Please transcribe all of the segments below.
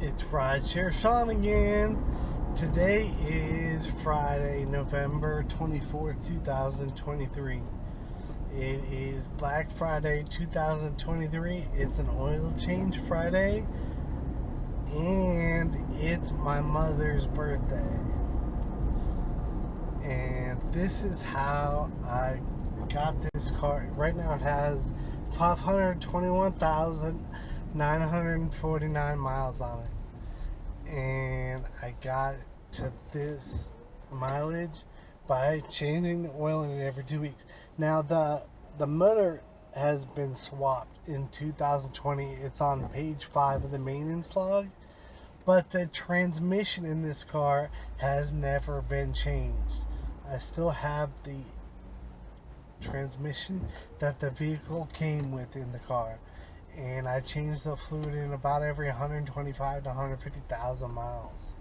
It's Rideshare Sean again. Today is Friday, November 24th, 2023. It is Black Friday 2023. It's an oil change Friday. And it's my mother's birthday. And this is how I got this car. Right now it has 521,949 miles on it. And I got to this mileage by changing the oil in it every 2 weeks. Now the motor has been swapped in 2020. It's on page 5 of the maintenance log, but the transmission in this car has never been changed. I still have the transmission that the vehicle came with in the car, and I changed the fluid in about every 125 to 150,000 miles,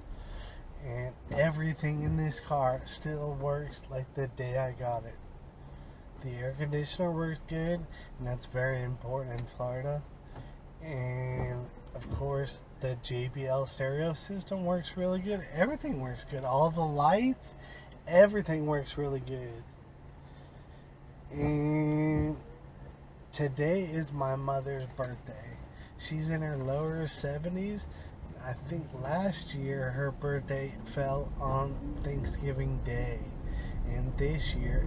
and everything in this car still works like the day I got it. The air conditioner works good, and that's very important in Florida. And of course the JBL stereo system works really good. Everything works good. All the lights, everything works really good. And today is my mother's birthday. She's in her lower 70s. I think last year her birthday fell on Thanksgiving Day, and this year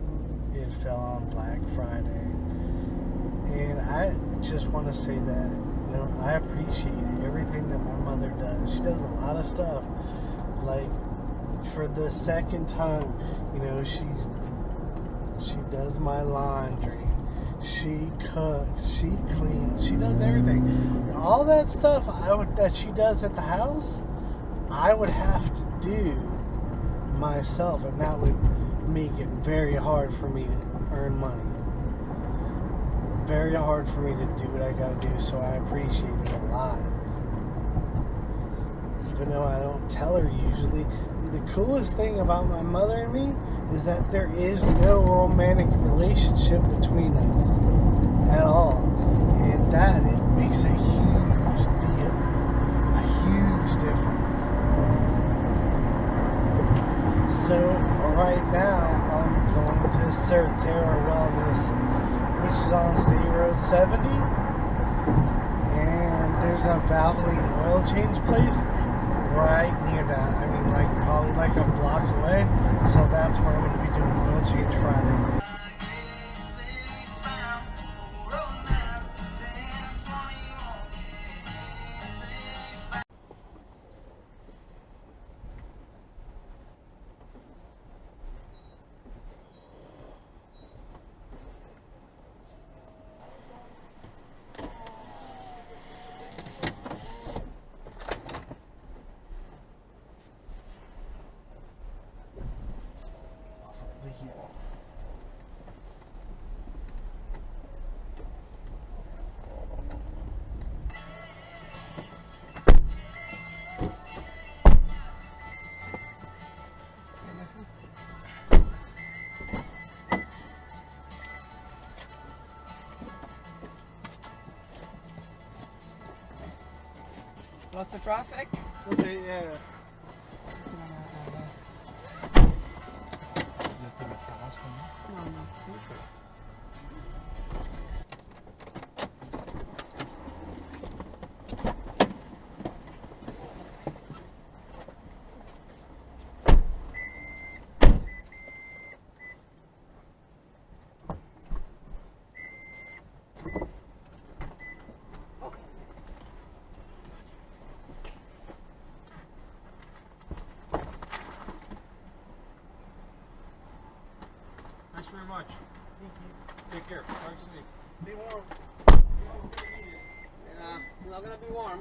it fell on Black Friday. And I just want to say that, I appreciate everything that my mother does. She does a lot of stuff. Like, for the second time, she does my laundry, she cooks, she cleans, she does everything. All that stuff that she does at the house, I would have to do myself, and that would make it very hard for me to earn money. Very hard for me to do what I gotta do, so I appreciate it a lot. Even though I don't tell her usually. The coolest thing about my mother and me is that there is no romantic relationship between us at all. And that, it makes a huge deal. A huge difference. So, right now, I'm going to Certera Wellness, which is on State Road 70. And there's a Valvoline oil change place right near that. Probably like a block away. So that's where I'm going to be doing oil change Friday. Lots of traffic? Okay, yeah. Thanks very much. Take care. Drive safe. Stay warm. Yeah, it's not gonna be warm.